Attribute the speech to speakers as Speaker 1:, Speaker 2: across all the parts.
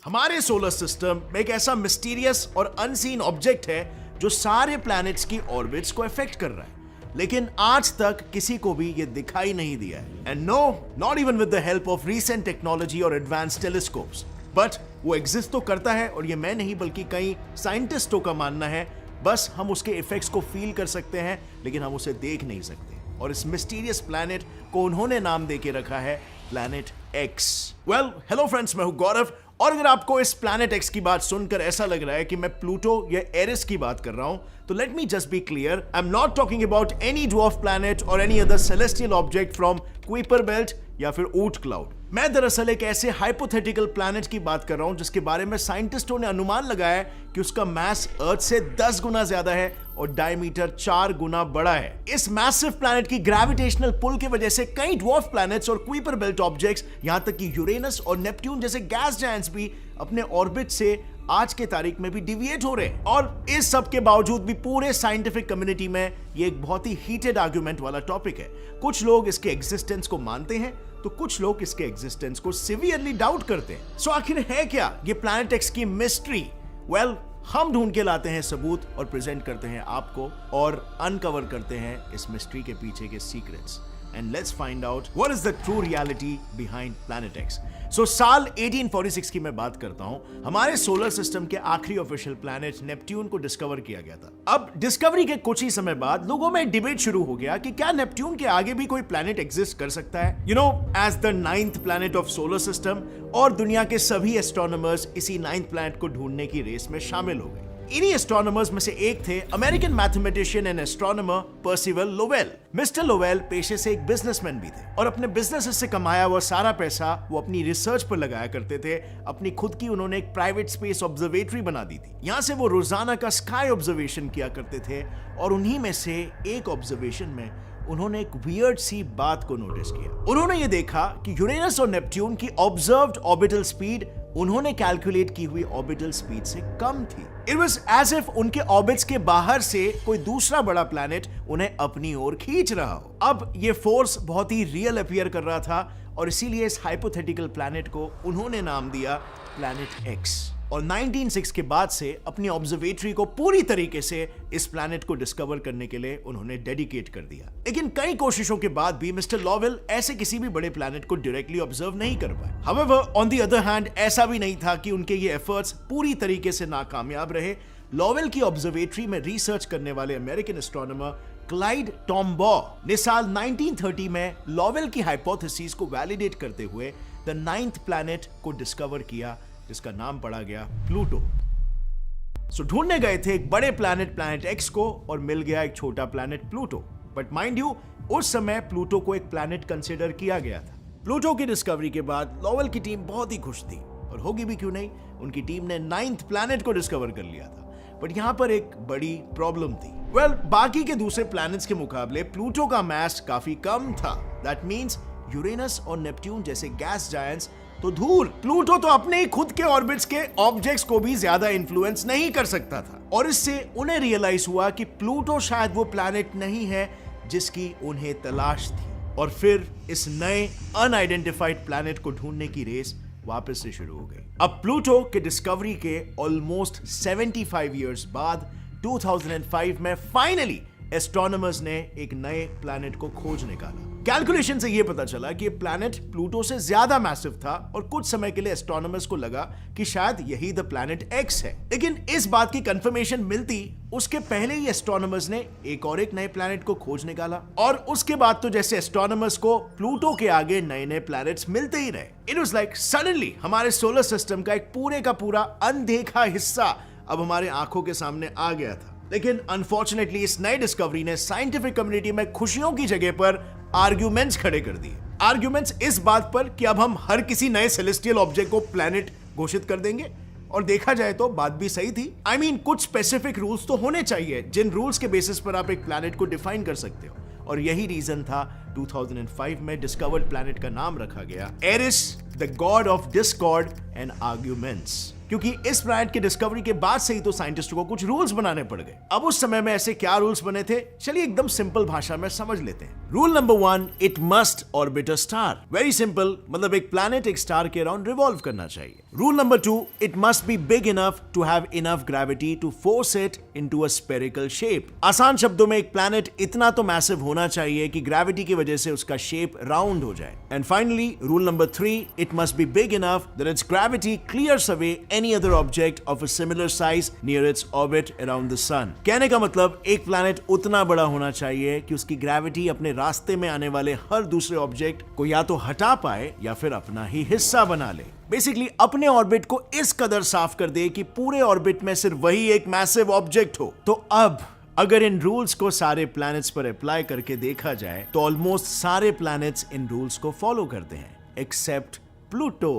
Speaker 1: हमारे solar system एक ऐसा मिस्टीरियस और अनसीन ऑब्जेक्ट है जो सारे प्लैनेट्स की ऑर्बिट्स को इफेक्ट कर रहा है, लेकिन आज तक किसी को भी ये दिखाई नहीं दिया है। And no, not even with the help of recent technology और एडवांस टेलीस्कोप्स। बट वो एग्जिस्ट तो करता है, और ये मैं नहीं बल्कि कई साइंटिस्टों का मानना है। बस हम उसके इफेक्ट्स को फील कर सकते हैं, लेकिन हम उसे देख नहीं सकते। और इस मिस्टीरियस प्लैनेट को उन्होंने नाम देके रखा है planet x. Well, hello friends, मैं हूं गौरव। और अगर आपको इस प्लैनेट एक्स की बात सुनकर ऐसा लग रहा है कि मैं प्लूटो या एरिस की बात कर रहा हूं, तो let me just be clear, I am not talking about any dwarf planet और any other celestial object from Kuiper belt या फिर ऊट क्लाउड। मैं दरअसल एक ऐसे हाइपोथेटिकल प्लैनेट की बात कर रहा हूं जिसके बारे में साइंटिस्टों ने अनुमान लगाया है कि उसका मास अर्थ से 10 गुना ज्यादा है और डायमीटर 4 गुना बड़ा है। इस मैसिव प्लैनेट की ग्रेविटेशनल पुल की वजह से कई ड्वार्फ प्लैनेट्स और कुइपर बेल्ट ऑब्जेक्ट्स, यहां तक कि यूरेनस और नेपट्यून जैसे गैस जायंट्स भी अपने ऑर्बिट से आज के तारीख में भी डिविएट हो रहे हैं। और इस सब के बावजूद भी पूरे साइंटिफिक कम्युनिटी में ये एक बहुत ही हीटेड आर्गुमेंट वाला टॉपिक है। कुछ लोग इसके एग्जिस्टेंस को मानते हैं, तो कुछ लोग इसके एग्जिस्टेंस को सिवियरली डाउट करते हैं। सो आखिर है क्या ये प्लैनेट एक्स की मिस्ट्री? वेल, हम ढूंढ के लाते हैं सबूत और प्रेजेंट करते हैं आपको, और अनकवर करते हैं इस मिस्ट्री के पीछे के secrets. And let's find out what is the true reality behind Planet X. So साल 1846 की मैं बात करता हूं। हमारे सोलर सिस्टम के आखिरी ऑफिशियल प्लैनेट नेपट्यून को डिस्कवर किया गया था। अब डिस्कवरी के कुछ ही समय बाद लोगों में डिबेट शुरू हो गया कि क्या नेपट्यून के आगे भी कोई प्लैनेट एग्जिस्ट कर सकता है, you know, as the 9th planet of solar system. और दुनिया के सभी एस्ट्रोनॉमर्स इसी 9th प्लैनेट को ढूंढने की रेस में शामिल हो गए। इन्हीं एस्ट्रोनॉमर्स में से एक थे American mathematician and astronomer Percival Lowell. Mister Lowell पेशे से एक बिजनेसमैन भी थे, और अपने बिजनेस से कमाया हुआ सारा पैसा वो अपनी रिसर्च पर लगाया करते थे। अपनी खुद की उन्होंने एक प्राइवेट स्पेस ऑब्जर्वेटरी बना दी थी। यहां से वो रोजाना का स्काई ऑब्जर्वेशन किया करते थे, और उन्हीं में से एक ऑब्जर्वेशन में उन्होंने एक वियर्ड सी बात को नोटिस किया। उन्होंने ये देखा कि यूरेनस और नेपट्यून की ऑब्जर्व्ड ऑर्बिटल स्पीड उन्होंने कैलकुलेट की हुई ऑर्बिटल स्पीड से कम थी। इट वाज एज इफ उनके ऑर्बिट्स के बाहर से कोई दूसरा बड़ा प्लैनेट उन्हें अपनी ओर खींच रहा हो। अब ये फोर्स बहुत ही रियल अपीयर कर रहा था, और इसीलिए इस हाइपोथेटिकल प्लैनेट को उन्होंने नाम दिया प्लैनेट एक्स। और 1906 के बाद से अपनी ऑब्जर्वेटरी को पूरी तरीके से इस प्लैनेट को डिस्कवर करने के लिए उन्होंने डेडिकेट कर दिया। लेकिन कई कोशिशों के बाद भी मिस्टर लोवेल ऐसे किसी भी बड़े प्लैनेट को डायरेक्टली ऑब्जर्व नहीं कर पाए। However, on the other hand, ऐसा भी नहीं था कि उनके ये एफर्ट्स पूरी तरीके से नाकामयाब रहे। लोवेल की ऑब्जर्वेटरी में रिसर्च करने वाले अमेरिकन एस्ट्रोनॉमर क्लाइड टॉम्बॉ ने साल 1930 में लोवेल की हाइपोथेसिस को वैलिडेट करते हुए द 9th प्लैनेट को डिस्कवर किया, जिसका नाम पड़ा गया प्लूटो। सो ढूंढने गए थे एक बड़े प्लैनेट, प्लैनेट एक्स को, और मिल गया एक छोटा planet Pluto. But mind you, उस समय प्लूटो को एक प्लैनेट कंसीडर किया गया था। प्लूटो की डिस्कवरी के बाद लोवेल की टीम बहुत ही खुश थी, और होगी भी क्यों नहीं, उनकी टीम ने 9th प्लैनेट को डिस्कवर कर लिया था। बट यहां पर एक बड़ी प्रॉब्लम थी। वेल, बाकी के दूसरे प्लैनेट्स के मुकाबले प्लूटो का मास काफी कम था। दैट मींस यूरेनस और नेपट्यून जैसे गैस जायंट्स तो दूर, प्लूटो तो अपने ही खुद के ऑर्बिट्स के ऑब्जेक्ट्स को भी ज्यादा इन्फ्लुएंस नहीं कर सकता था। और इससे उन्हें रियलाइज हुआ कि प्लूटो शायद वो प्लैनेट नहीं है जिसकी उन्हें तलाश थी। और फिर इस नए अनआइडेंटिफाइड प्लैनेट को ढूंढने की रेस वापस से शुरू हो गई। अब प्लूटो के डिस्कवरी के ऑलमोस्ट 75 इयर्स बाद 2005 में फाइनली एस्ट्रोनॉमर्स ने एक नए प्लैनेट को खोज निकाला। कैलकुलेशन से यह पता चला कि प्लैनेट प्लूटो से ज्यादा मैसिव था, और कुछ समय के लिए एस्ट्रोनॉमर्स को लगा कि शायद यही द प्लैनेट एक्स है। लेकिन इस बात की कंफर्मेशन मिलती उसके पहले ही एस्ट्रोनॉमर्स ने एक नए प्लैनेट को खोज निकाला, और उसके बाद तो जैसे एस्ट्रोनॉमर्स को प्लूटो के आगे नए नए प्लैनेट्स मिलते ही रहे। इट वाज लाइक सडनली हमारे सोलर सिस्टम का एक पूरे का पूरा अनदेखा हिस्सा अब हमारे आंखों के सामने आ गया था। लेकिन अनफॉर्चुनेटली इस नई डिस्कवरी ने साइंटिफिक कम्युनिटी में खुशियों की जगह पर आर्ग्यूमेंट्स खड़े कर दिए। आर्ग्यूमेंट्स इस बात पर कि अब हम हर किसी नए सेलेस्टियल ऑब्जेक्ट को प्लैनेट घोषित कर देंगे। और देखा जाए तो बात भी सही थी। I mean, कुछ स्पेसिफिक रूल्स तो होने चाहिए जिन रूल्स के बेसिस पर आप एक प्लैनेट को डिफाइन कर सकते हो। और यही रीजन था 2005 में डिस्कवर्ड प्लैनेट का नाम रखा गया Eris the god of discord and arguments. क्योंकि इस प्लैनेट की डिस्कवरी के बाद से ही तो साइंटिस्टों को कुछ रूल्स बनाने पड़ गए। अब उस समय में ऐसे क्या रूल्स बने थे, चलिए एकदम सिंपल भाषा में समझ लेते हैं। Rule number 1, it must orbit a star. Very simple, मतलब एक प्लैनेट एक स्टार के अराउंड रिवॉल्व करना चाहिए। Rule number 2, it must be big enough to have enough gravity to force it into a spherical shape. आसान शब्दों में एक प्लैनेट इतना तो मैसिव होना चाहिए कि ग्रेविटी की वजह से उसका शेप राउंड हो जाए। And finally rule number 3, it must be big enough that it's gravity clears away any other object of a similar size near its orbit around the sun। कहने का मतलब एक प्लैनेट उतना बड़ा होना चाहिए कि उसकी ग्रेविटी अपने रास्ते में आने वाले हर दूसरे ऑब्जेक्ट को या तो हटा पाए या फिर अपना ही हिस्सा बना ले। बेसिकली अपने ऑर्बिट को इस कदर साफ कर दे कि पूरे ऑर्बिट में सिर्फ वही एक मैसिव ऑब्जेक्ट हो। तो अब अगर इन रूल्स को सारे प्लैनेट्स पर अप्लाई करके देखा जाए तो ऑलमोस्ट सारे प्लैनेट्स इन रूल्स को फॉलो करते हैं except Pluto.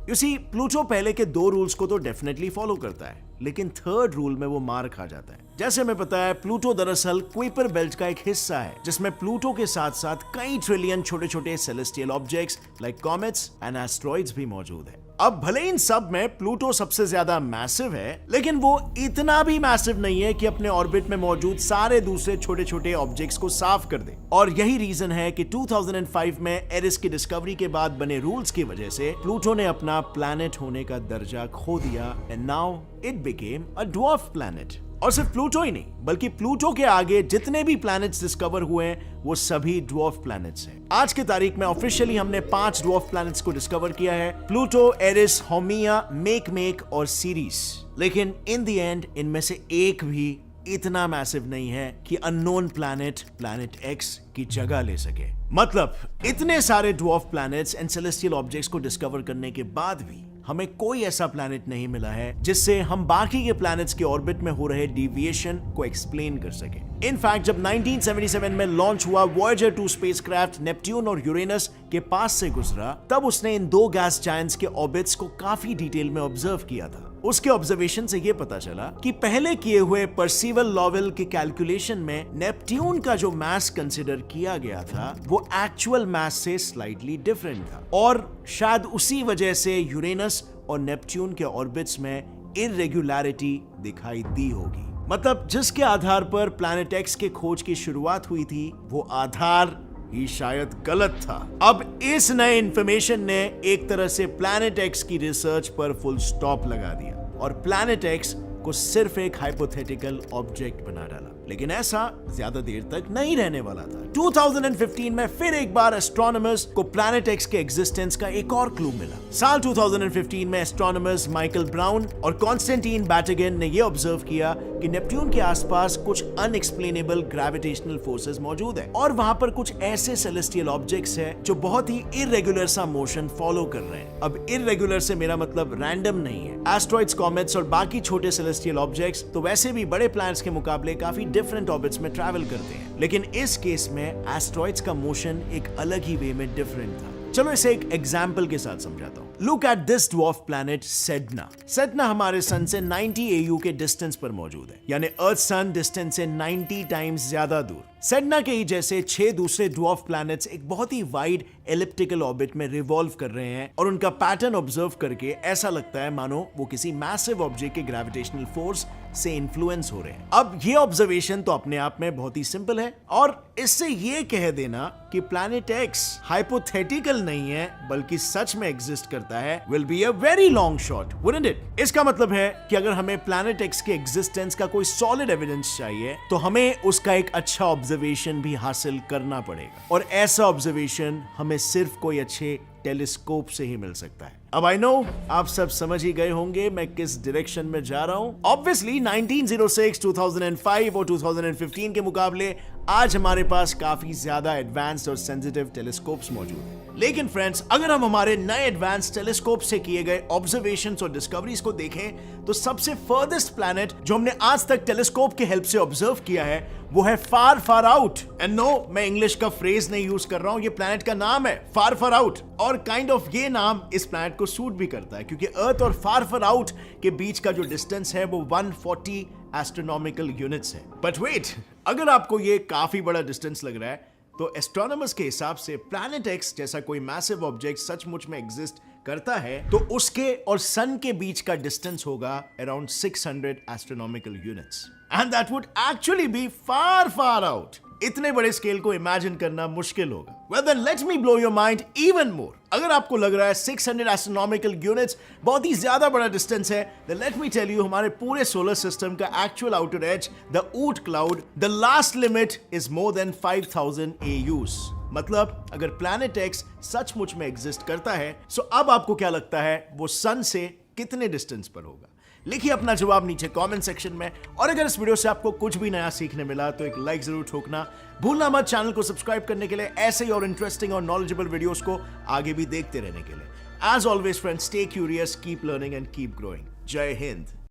Speaker 1: You see, Pluto पहले के 2 रूल्स को तो डेफिनेटली फॉलो करता है, लेकिन थर्ड रूल में वो मार खा जाता है। जैसे हमें पता है, प्लूटो दरअसल कुइपर बेल्ट का एक हिस्सा है, जिसमें प्लूटो के साथ साथ कई ट्रिलियन छोटे छोटे celestial objects like comets and asteroids भी मौजूद है। अब भले इन सब में प्लूटो सबसे ज्यादा मैसिव है, लेकिन वो इतना भी मैसिव नहीं है कि अपने ऑर्बिट में मौजूद सारे दूसरे छोटे छोटे ऑब्जेक्ट्स को साफ कर दे। और यही रीजन है कि 2005 में एरिस की डिस्कवरी के बाद बने रूल्स की वजह से प्लूटो ने अपना प्लैनेट होने का दर्जा खो दिया and now it became a dwarf planet. और सिर्फ प्लूटो ही नहीं, बल्कि प्लूटो के आगे जितने भी प्लैनेट्स डिस्कवर हुए हैं वो सभी ड्वार्फ प्लैनेट्स हैं। आज के तारीख में ऑफिशियली हमने 5 ड्वार्फ प्लैनेट्स को डिस्कवर किया है, प्लूटो, एरिस, हाउमिया, मेक और सीरीस। लेकिन इन द एंड इनमें से एक भी इतना मैसिव नहीं है कि अननोन प्लैनेट एक्स की जगह ले सके। मतलब इतने सारे dwarf planets and celestial objects को डिस्कवर करने के बाद भी हमें कोई ऐसा प्लैनेट नहीं मिला है जिससे हम बाकी के प्लैनेट्स के ऑर्बिट में हो रहे डिविएशन को एक्सप्लेन कर सके। इनफैक्ट जब 1977 में लॉन्च हुआ वॉयेजर 2 स्पेसक्राफ्ट नेपट्यून और यूरेनस के पास से गुजरा, तब उसने इन 2 गैस जायंट्स के ऑर्बिट्स को काफी डिटेल में ऑब्जर्व किया था। उसके ऑब्जर्वेशन से यह पता चला कि पहले किए हुए पर्सिवल लॉवेल के कैलकुलेशन में नेपट्यून का जो मास कंसिडर किया गया था वो एक्चुअल मास से स्लाइटली डिफरेंट था, और शायद उसी वजह से यूरेनस और नेपट्यून के ऑर्बिट्स में इररेगुलरिटी दिखाई दी होगी। मतलब जिसके आधार पर प्लैनेट एक्स के खोज की शुरुआत हुई थी वो आधार ही शायद गलत था। अब इस नए इंफॉर्मेशन ने एक तरह से प्लैनेट एक्स की रिसर्च पर फुल स्टॉप लगा दिया और प्लैनेट एक्स को सिर्फ एक हाइपोथेटिकल ऑब्जेक्ट बना डाला। लेकिन ऐसा ज्यादा देर तक नहीं रहने वाला था। 2015 में फिर एक बार एस्ट्रोनॉमर्स को प्लैनेट एक्स के एग्जिस्टेंस का एक और क्लू मिला। साल 2015 में एस्ट्रोनॉमर्स माइकल ब्राउन और कॉन्स्टेंटीन बैटेगन ने यह ऑब्जर्व किया कि नेपट्यून के आसपास कुछ अनएक्सप्लेनेबल ग्रेविटेशनल फोर्सेस मौजूद है और वहां पर कुछ ऐसे सेलेस्टियल ऑब्जेक्ट्स हैं जो बहुत ही इररेगुलर सा मोशन फॉलो कर रहे हैं। अब इररेगुलर से मेरा मतलब रैंडम नहीं है। एस्ट्रॉइड्स, कॉमेट्स और बाकी छोटे सेलेस्टियल ऑब्जेक्ट्स तो वैसे भी बड़े प्लैनेट्स के मुकाबले काफी डिफरेंट ऑर्बिट्स में ट्रैवल करते हैं, लेकिन इस केस में एस्ट्रॉइड्स का मोशन एक अलग ही वे में डिफरेंट था। चलो इसे एक एग्जाम्पल के साथ समझाता हूं। Look at this dwarf planet Sedna. Sedna हमारे सन से 90 AU के डिस्टेंस पर मौजूद है, यानी अर्थ सन डिस्टेंस से 90 टाइम्स ज्यादा दूर। सेडना के ही जैसे 6 दूसरे ड्वार्फ प्लैनेट्स एक बहुत ही वाइड एलिप्टिकल ऑर्बिट में रिवॉल्व कर रहे हैं और उनका पैटर्न ऑब्जर्व करके ऐसा लगता है मानो वो किसी मैसिव ऑब्जेक्ट के ग्रेविटेशनल फोर्स से इन्फ्लुएंस हो रहे हैं। अब ये ऑब्जर्वेशन तो अपने आप में बहुत ही सिंपल है और इससे ये कह देना कि प्लैनेट एक्स हाइपोथेटिकल नहीं है बल्कि सच में एग्जिस्ट करता है will be a very long shot, wouldn't it? इसका मतलब है कि अगर हमें प्लैनेट एक्स के एग्जिस्टेंस का कोई सॉलिड एविडेंस चाहिए तो हमें उसका एक अच्छा ऑब्जर्वेशन भी हासिल करना पड़ेगा, और ऐसा ऑब्जर्वेशन हमें सिर्फ कोई अच्छे टेलीस्कोप से ही मिल सकता है। अब आई नो आप सब समझ ही गए होंगे मैं किस डायरेक्शन में जा रहा हूं। ऑब्वियसली 1906, 2005 और 2015 के मुकाबले आज हमारे पास काफी ज्यादा एडवांस्ड और सेंसिटिव टेलीस्कोप्स मौजूद हैं। लेकिन फ्रेंड्स, अगर हम हमारे नए एडवांस टेलीस्कोप से किए गए ऑब्जर्वेशंस और डिस्कवरीज को देखें तो सबसे फर्देस्ट प्लैनेट जो हमने आज तक टेलीस्कोप के हेल्प से ऑब्जर्व किया है वो है फार फार आउट। एंड नो, मैं इंग्लिश का फ्रेज नहीं यूज कर रहा हूं, ये प्लैनेट का नाम है फार फार आउट, और काइंड ऑफ ये नाम इस प्लैनेट को सूट भी करता है क्योंकि अर्थ और फार फार आउट के बीच का जो डिस्टेंस है वो 140 एस्ट्रोनॉमिकल यूनिट्स है। बट वेट, अगर आपको ये काफी बड़ा डिस्टेंस लग रहा है तो एस्ट्रोनॉमर्स के हिसाब से प्लैनेट एक्स जैसा कोई मैसिव ऑब्जेक्ट सचमुच में एग्जिस्ट करता है तो उसके और सन के बीच का डिस्टेंस होगा around 600 astronomical units and that would actually be far far out. इतने बड़े स्केल को इमेजिन करना मुश्किल होगा। Well then let me blow your mind even more. अगर आपको लग रहा है 600 एस्ट्रोनॉमिकल यूनिट्स बहुत ही ज्यादा बड़ा डिस्टेंस है, then let me tell you हमारे पूरे सोलर सिस्टम का एक्चुअल आउटर एज द ऊट cloud, the last limit is more than 5000 AUs। मतलब अगर प्लैनेट एक्स सचमुच में एग्जिस्ट करता है, सो अब आपको क्या लगता है वो सन से कितने डिस्टेंस पर होगा? लिखिए अपना जवाब नीचे कमेंट सेक्शन में। और अगर इस वीडियो से आपको कुछ भी नया सीखने मिला तो एक लाइक जरूर ठोकना भूलना मत। चैनल को सब्सक्राइब करने के लिए ऐसे ही और इंटरेस्टिंग और नॉलेजेबल वीडियोस को आगे भी देखते रहने के लिए। As always friends, stay curious, keep learning and keep growing. जय हिंद।